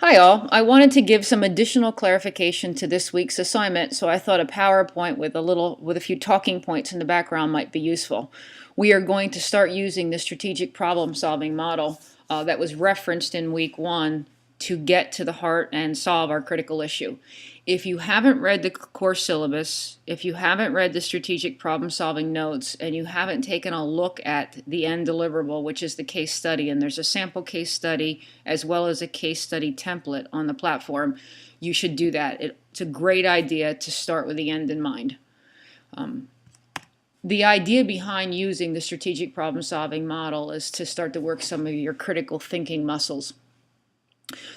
Hi all. I wanted to give some additional clarification to this week's assignment, so I thought a PowerPoint with a few talking points in the background might be useful. We are going to start using the strategic problem solving model that was referenced in week 1 to get to the heart and solve our critical issue. If you haven't read the course syllabus, if you haven't read the strategic problem solving notes, and you haven't taken a look at the end deliverable, which is the case study, and there's a sample case study as well as a case study template on the platform, you should do that. It's a great idea to start with the end in mind. The idea behind using the strategic problem solving model is to start to work some of your critical thinking muscles.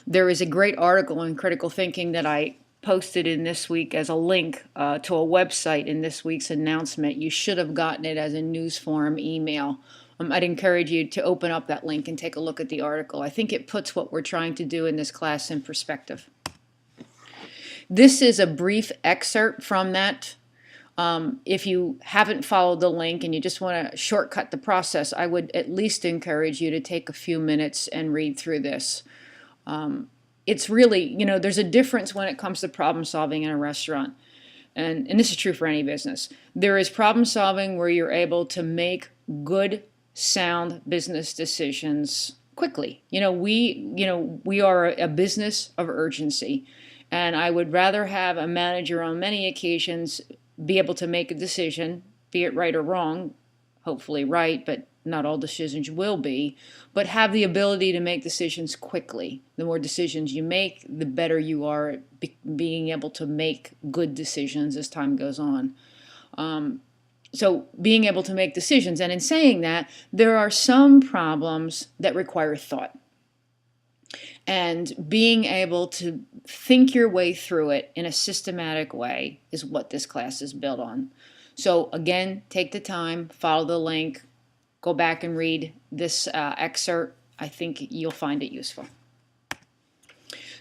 There is a great article in critical thinking that I posted in this week as a link to a website in this week's announcement. You should have gotten it as a news form email. I'd encourage you to open up that link and take a look at the article. I think it puts what we're trying to do in this class in perspective. This is a brief excerpt from that. If you haven't followed the link and you just want to shortcut the process, I would at least encourage you to take a few minutes and read through this. It's really, there's a difference when it comes to problem solving in a restaurant. And this is true for any business. There is problem solving where you're able to make good, sound business decisions quickly. We are a business of urgency. And I would rather have a manager on many occasions be able to make a decision, be it right or wrong, hopefully right, but not all decisions will be, but have the ability to make decisions quickly. The more decisions you make, the better you are at being able to make good decisions as time goes on. So being able to make decisions, and in saying that, there are some problems that require thought. And being able to think your way through it in a systematic way is what this class is built on. So again, take the time, follow the link, go back and read this excerpt. I think you'll find it useful.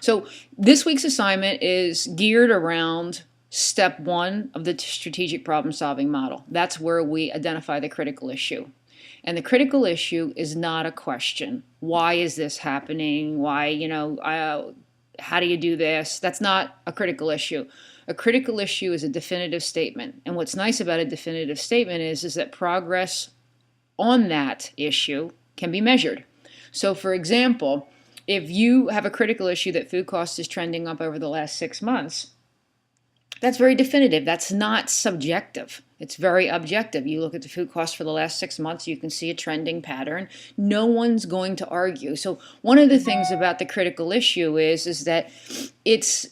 So this week's assignment is geared around step 1 of the strategic problem solving model. That's where we identify the critical issue. And the critical issue is not a question. Why is this happening? Why, how do you do this? That's not a critical issue. A critical issue is a definitive statement. And what's nice about a definitive statement is that progress on that issue can be measured. So for example, if you have a critical issue that food cost is trending up over the last 6 months, that's very definitive. That's not subjective. It's very objective. You look at the food cost for the last 6 months, you can see a trending pattern. No one's going to argue. So one of the things about the critical issue is that it's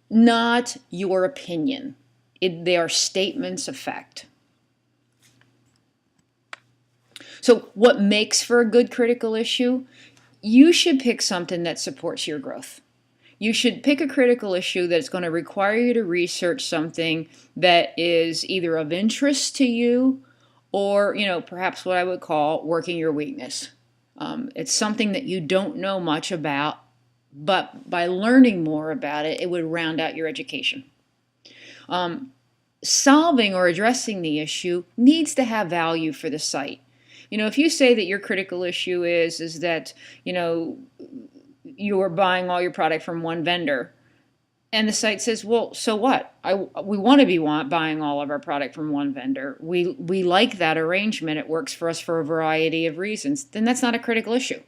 not your opinion. They are statements of fact. So what makes for a good critical issue? You should pick something that supports your growth. You should pick a critical issue that's going to require you to research something that is either of interest to you or, perhaps what I would call working your weakness. It's something that you don't know much about, but by learning more about it, it would round out your education. Solving or addressing the issue needs to have value for the site. If you say that your critical issue is that, you're buying all your product from one vendor, and the site says, well, so what? We want to be buying all of our product from one vendor. We like that arrangement. It works for us for a variety of reasons. Then that's not a critical issue,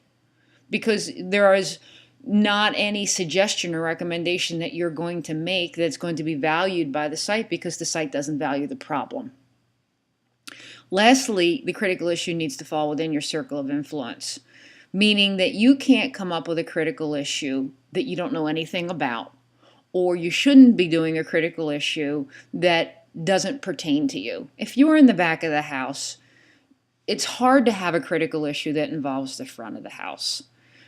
because there is not any suggestion or recommendation that you're going to make that's going to be valued by the site, because the site doesn't value the problem. Lastly, the critical issue needs to fall within your circle of influence, meaning that you can't come up with a critical issue that you don't know anything about, or you shouldn't be doing a critical issue that doesn't pertain to you. If you're in the back of the house, it's hard to have a critical issue that involves the front of the house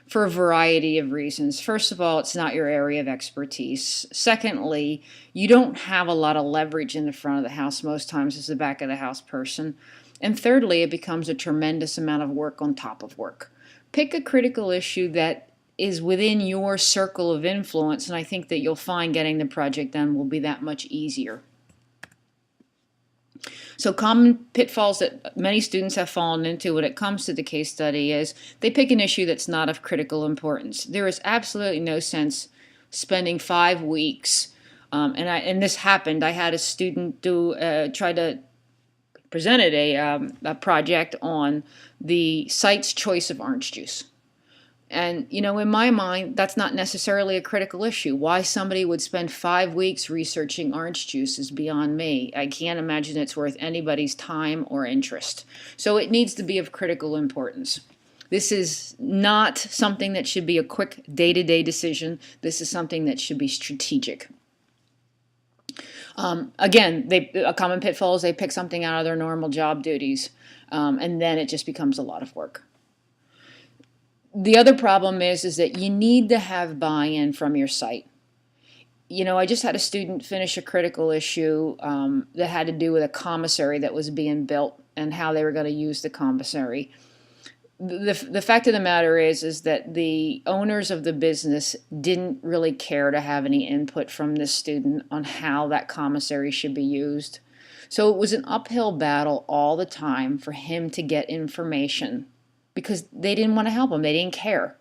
for a variety of reasons. First of all, it's not your area of expertise. Secondly, you don't have a lot of leverage in the front of the house most times as the back of the house person. And thirdly, it becomes a tremendous amount of work on top of work. Pick a critical issue that is within your circle of influence, and I think that you'll find getting the project done will be that much easier. So common pitfalls that many students have fallen into when it comes to the case study is they pick an issue that's not of critical importance. There is absolutely no sense spending 5 weeks, and this happened. I had a student try to presented a project on the site's choice of orange juice. And, in my mind, that's not necessarily a critical issue. Why somebody would spend 5 weeks researching orange juice is beyond me. I can't imagine it's worth anybody's time or interest. So it needs to be of critical importance. This is not something that should be a quick day-to-day decision. This is something that should be strategic. Again, a common pitfall is they pick something out of their normal job duties, and then it just becomes a lot of work. The other problem is that you need to have buy-in from your site. I just had a student finish a critical issue that had to do with a commissary that was being built and how they were going to use the commissary. The fact of the matter is that the owners of the business didn't really care to have any input from this student on how that commissary should be used. So it was an uphill battle all the time for him to get information because they didn't want to help him. They didn't care.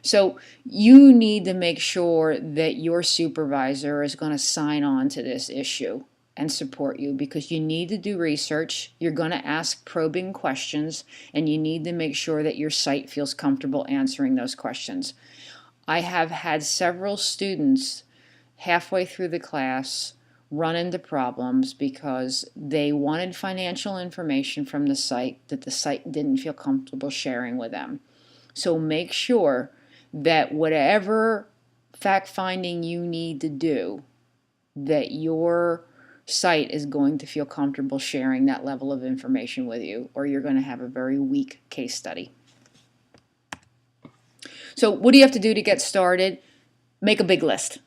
So you need to make sure that your supervisor is going to sign on to this issue and support you, because you need to do research, you're going to ask probing questions, and you need to make sure that your site feels comfortable answering those questions. I have had several students halfway through the class run into problems because they wanted financial information from the site that the site didn't feel comfortable sharing with them. So make sure that whatever fact-finding you need to do, that your site is going to feel comfortable sharing that level of information with you, or you're going to have a very weak case study. So what do you have to do to get started? Make a big list.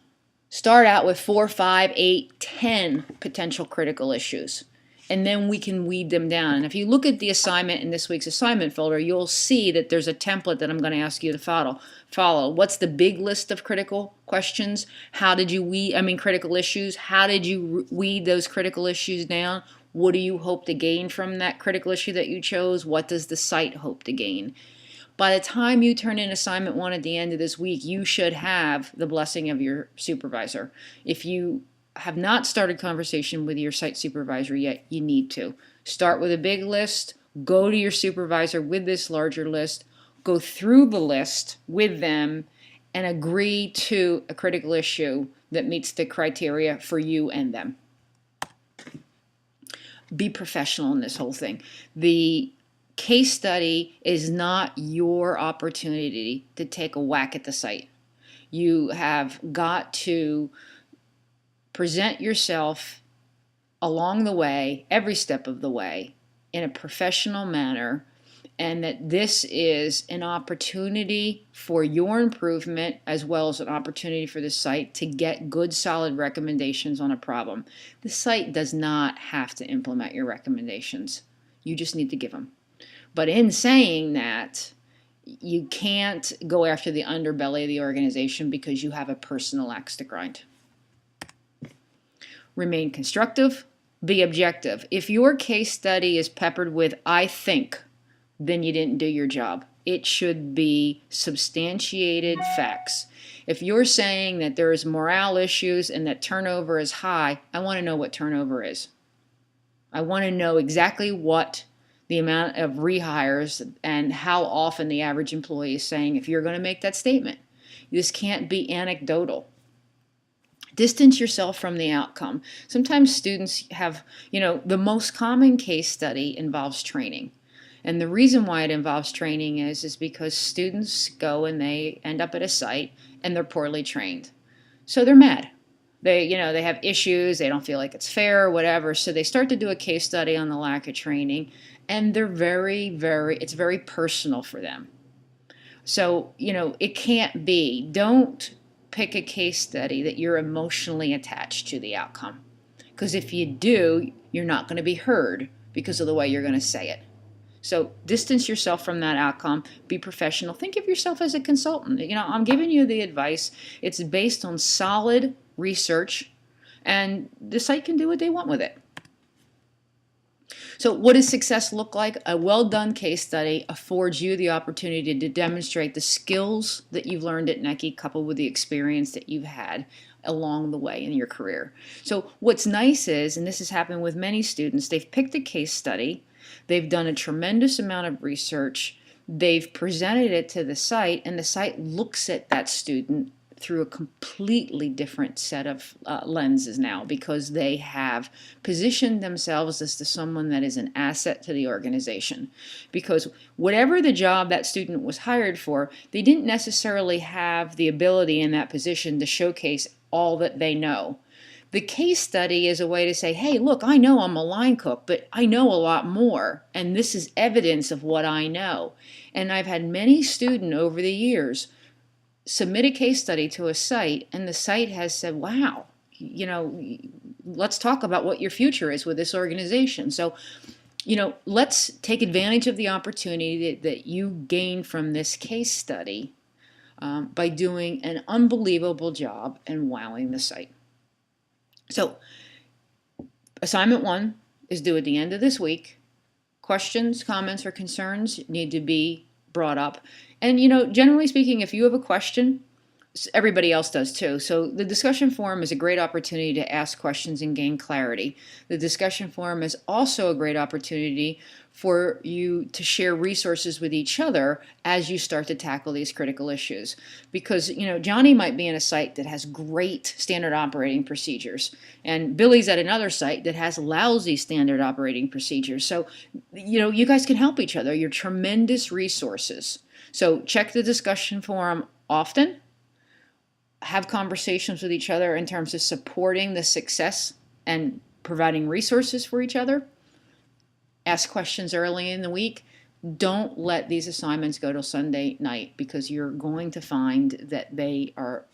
Start out with 4, 5, 8, 10 potential critical issues, and then we can weed them down. And if you look at the assignment in this week's assignment folder, you'll see that there's a template that I'm going to ask you to follow. What's the big list of critical questions? How did you critical issues? How did you weed those critical issues down? What do you hope to gain from that critical issue that you chose? What does the site hope to gain? By the time you turn in assignment 1 at the end of this week, you should have the blessing of your supervisor. If you have not started conversation with your site supervisor yet, you need to. Start with a big list, go to your supervisor with this larger list, go through the list with them, and agree to a critical issue that meets the criteria for you and them. Be professional in this whole thing. The case study is not your opportunity to take a whack at the site. You have got to present yourself along the way, every step of the way, in a professional manner, and that this is an opportunity for your improvement as well as an opportunity for the site to get good, solid recommendations on a problem. The site does not have to implement your recommendations. You just need to give them. But in saying that, you can't go after the underbelly of the organization because you have a personal axe to grind. Remain constructive, be objective. If your case study is peppered with "I think," then you didn't do your job. It should be substantiated facts. If you're saying that there's morale issues and that turnover is high, I want to know what turnover is. I want to know exactly what the amount of rehires and how often the average employee is saying if you're going to make that statement. This can't be anecdotal. Distance yourself from the outcome. Sometimes students have, the most common case study involves training. And the reason why it involves training is because students go and they end up at a site and they're poorly trained. So they're mad. They have issues, they don't feel like it's fair or whatever, so they start to do a case study on the lack of training, and they're it's very personal for them. So, it can't be. Don't pick a case study that you're emotionally attached to the outcome. Because if you do, you're not going to be heard because of the way you're going to say it. So distance yourself from that outcome. Be professional. Think of yourself as a consultant. I'm giving you the advice. It's based on solid research, and the site can do what they want with it. So what does success look like? A well-done case study affords you the opportunity to demonstrate the skills that you've learned at NECI coupled with the experience that you've had along the way in your career. So what's nice is, and this has happened with many students, they've picked a case study, they've done a tremendous amount of research, they've presented it to the site, and the site looks at that student through a completely different set of lenses now, because they have positioned themselves as to someone that is an asset to the organization. Because whatever the job that student was hired for, they didn't necessarily have the ability in that position to showcase all that they know. The case study is a way to say, hey, look, I know I'm a line cook, but I know a lot more, and this is evidence of what I know. And I've had many students over the years submit a case study to a site, and the site has said, wow, let's talk about what your future is with this organization. So, let's take advantage of the opportunity that you gain from this case study by doing an unbelievable job and wowing the site. So, assignment 1 is due at the end of this week. Questions, comments, or concerns need to be brought up. And, generally speaking, if you have a question, everybody else does too. So the discussion forum is a great opportunity to ask questions and gain clarity. The discussion forum is also a great opportunity for you to share resources with each other as you start to tackle these critical issues. Because, Johnny might be in a site that has great standard operating procedures, and Billy's at another site that has lousy standard operating procedures. So, you guys can help each other. You're tremendous resources. So check the discussion forum often. Have conversations with each other in terms of supporting the success and providing resources for each other. Ask questions early in the week. Don't let these assignments go till Sunday night, because you're going to find that they are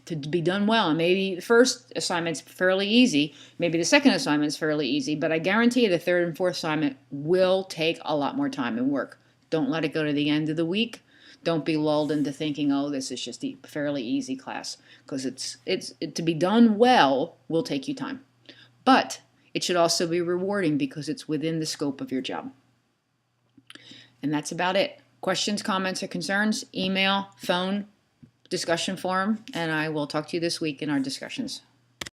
to be done well. And maybe the first assignment's fairly easy, maybe the second assignment's fairly easy, but I guarantee you the third and fourth assignment will take a lot more time and work. Don't let it go to the end of the week. Don't be lulled into thinking, oh, this is just a fairly easy class, because it's to be done well will take you time. But it should also be rewarding because it's within the scope of your job. And that's about it. Questions, comments, or concerns, email, phone, discussion forum, and I will talk to you this week in our discussions.